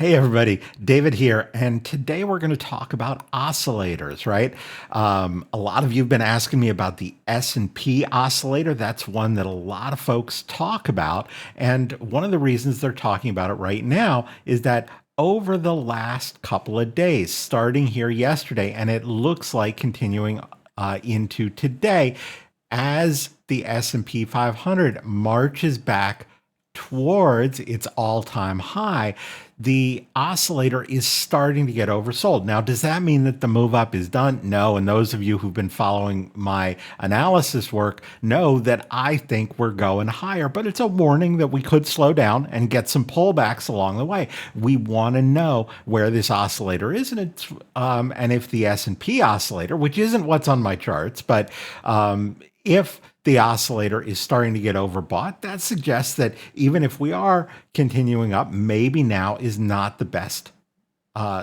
Hey everybody, David here, and today we're going to talk about oscillators, right? A lot of you have been asking me about the S&P oscillator. That's one that a lot of folks talk about, and one of the reasons they're talking about it right now is that over the last couple of days, starting here yesterday, and it looks like continuing into today, as the S&P 500 marches back towards its all-time high, the oscillator is starting to get oversold. Now, does that mean that the move up is done? No. And those of you who've been following my analysis work know that I think we're going higher, but it's a warning that we could slow down and get some pullbacks along the way. We want to know where this oscillator is, and if the S&P oscillator, which isn't what's on my charts, but if the oscillator is starting to get overbought, that suggests that even if we are continuing up, maybe now is not the best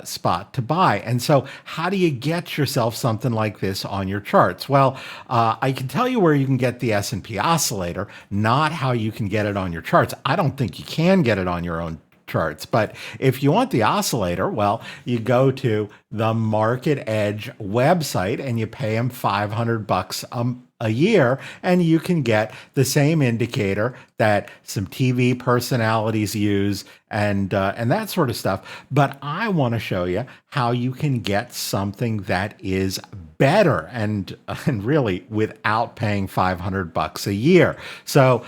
spot to buy. And so how do you get yourself something like this on your charts? Well, I can tell you where you can get the S&P oscillator, not how you can get it on your charts. I don't think you can get it on your own charts. But if you want the oscillator, well, you go to the Market Edge website and you pay them $500 a year, and you can get the same indicator that some TV personalities use and that sort of stuff. But I want to show you how you can get something that is better and really without paying $500 a year. So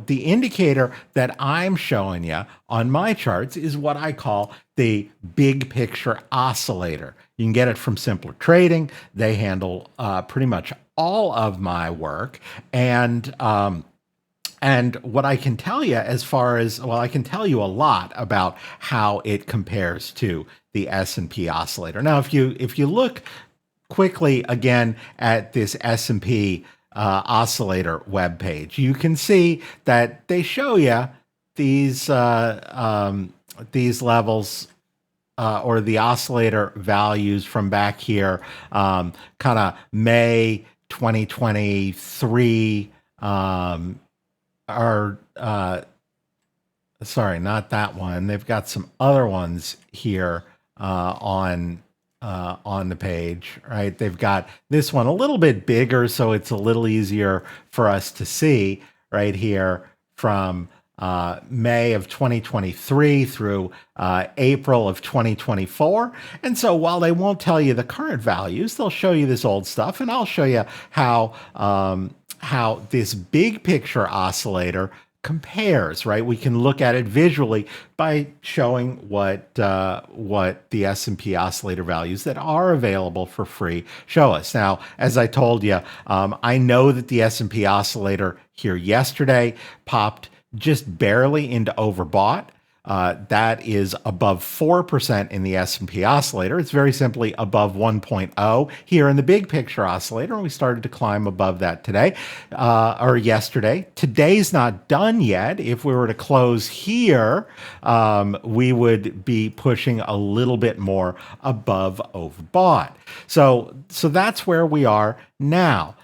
the indicator that I'm showing you on my charts is what I call the Big Picture Oscillator. You can get it from Simpler Trading. They handle pretty much all of my work, and what I can tell you, as far as, well, I can tell you a lot about how it compares to the S&P oscillator. Now, if you look quickly again at this S&P oscillator webpage, you can see that they show you these levels or the oscillator values from back here, kind of May 2023, are sorry, not that one. They've got some other ones here on the page, right? They've got this one a little bit bigger, so it's a little easier for us to see right here from May of 2023 through April of 2024. And so while they won't tell you the current values, they'll show you this old stuff, and I'll show you how this big picture oscillator compares, right? We can look at it visually by showing what the S&P oscillator values that are available for free show us. Now, as I told you, I know that the S&P oscillator here yesterday popped just barely into overbought. That is above 4% in the S&P oscillator. It's very simply above 1.0 here in the big picture oscillator. And we started to climb above that today or yesterday. Today's not done yet. If we were to close here, we would be pushing a little bit more above overbought. So that's where we are now.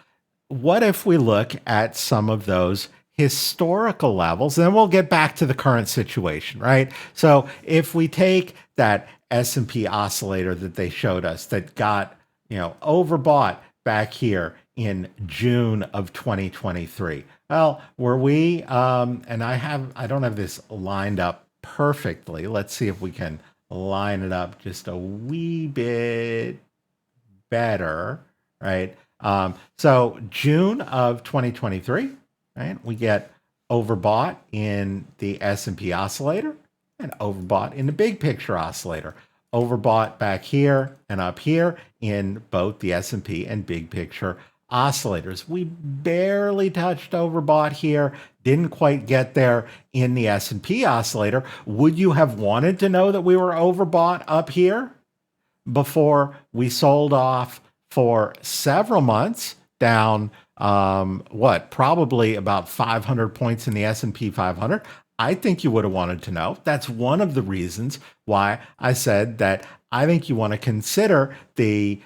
What if we look at some of those historical levels, then we'll get back to the current situation, right? So if we take that S&P oscillator that they showed us that got, overbought back here in June of 2023. Well, were we, and I don't have this lined up perfectly. Let's see if we can line it up just a wee bit better, right? So June of 2023, right? We get overbought in the S&P oscillator and overbought in the big picture oscillator. Overbought back here and up here in both the S&P and big picture oscillators. We barely touched overbought here, didn't quite get there in the S&P oscillator. Would you have wanted to know that we were overbought up here before we sold off for several months down probably about 500 points in the S&P 500? I think you would have wanted to know. That's one of the reasons why I said that I think you want to consider the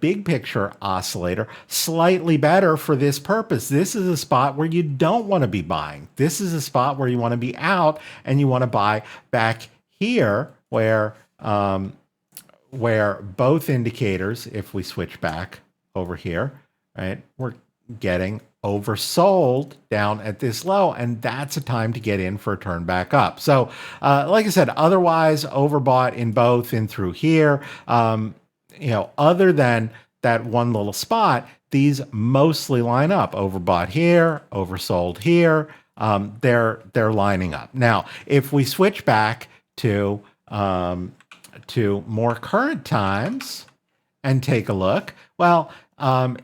big picture oscillator slightly better for this purpose. This is a spot where you don't want to be buying. This is a spot where you want to be out and you want to buy back here where both indicators, if we switch back over here, right, we're getting oversold down at this low, and that's a time to get in for a turn back up. So, like I said, otherwise overbought in both and through here. Other than that one little spot, these mostly line up. Overbought here, oversold here. They're lining up. Now, if we switch back to more current times and take a look, well,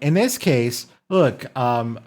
in this case, look,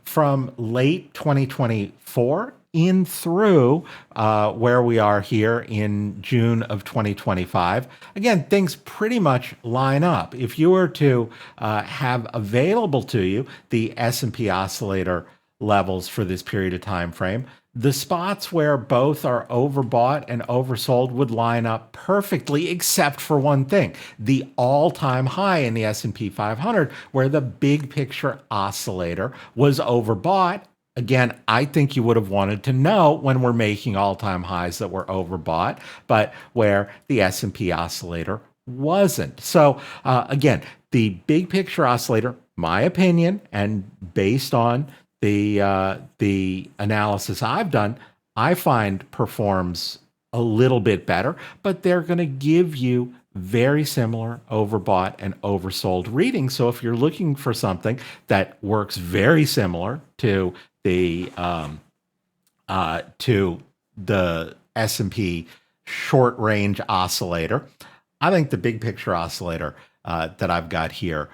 from late 2024 in through where we are here in June of 2025. Again, things pretty much line up. If you were to have available to you the S&P Oscillator levels for this period of time frame, the spots where both are overbought and oversold would line up perfectly, except for one thing: the all-time high in the S&P 500, where the big picture oscillator was overbought. Again, I think you would have wanted to know when we're making all-time highs that we're overbought, but where the S&P oscillator wasn't. So again, the big picture oscillator, my opinion, and based on the analysis I've done, I find performs a little bit better, but they're going to give you very similar overbought and oversold readings. So if you're looking for something that works very similar to the S&P short range oscillator, I think the big picture oscillator that I've got here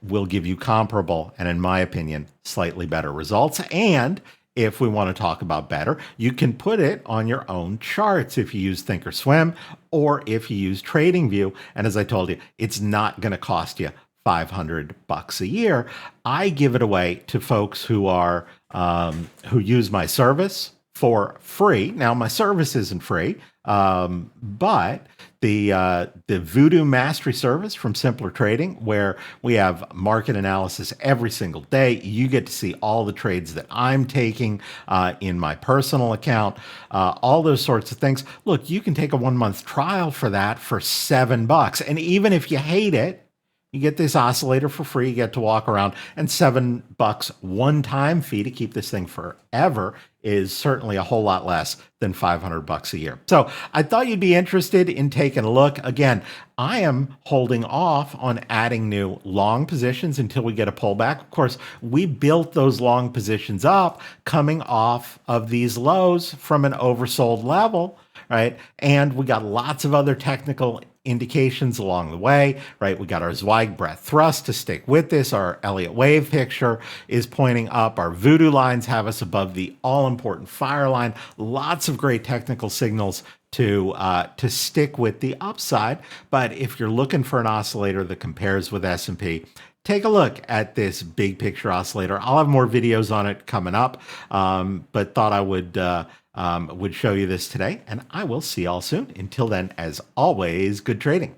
will give you comparable and, in my opinion, slightly better results. And if we want to talk about better, you can put it on your own charts if you use Thinkorswim or if you use TradingView. And as I told you, it's not going to cost you $500 a year. I give it away to folks who use my service for free. Now, my service isn't free, but the Voodoo Mastery service from Simpler Trading, where we have market analysis every single day. You get to see all the trades that I'm taking in my personal account, all those sorts of things. Look, you can take a 1-month trial for that for $7. And even if you hate it, you get this oscillator for free. You get to walk around, and $7 one-time fee to keep this thing forever is certainly a whole lot less than $500 a year. So I thought you'd be interested in taking a look. Again, I am holding off on adding new long positions until we get a pullback. Of course, we built those long positions up coming off of these lows from an oversold level, right? And we got lots of other technical indications along the way, right? We got our Zweig breadth thrust to stick with this. Our Elliott wave picture is pointing up. Our voodoo lines have us above the all-important fire line. Lots of great technical signals to stick with the upside. But if you're looking for an oscillator that compares with S&P, take a look at this big picture oscillator. I'll have more videos on it coming up, but thought I would show you this today, and I will see y'all soon. Until then, as always, good trading.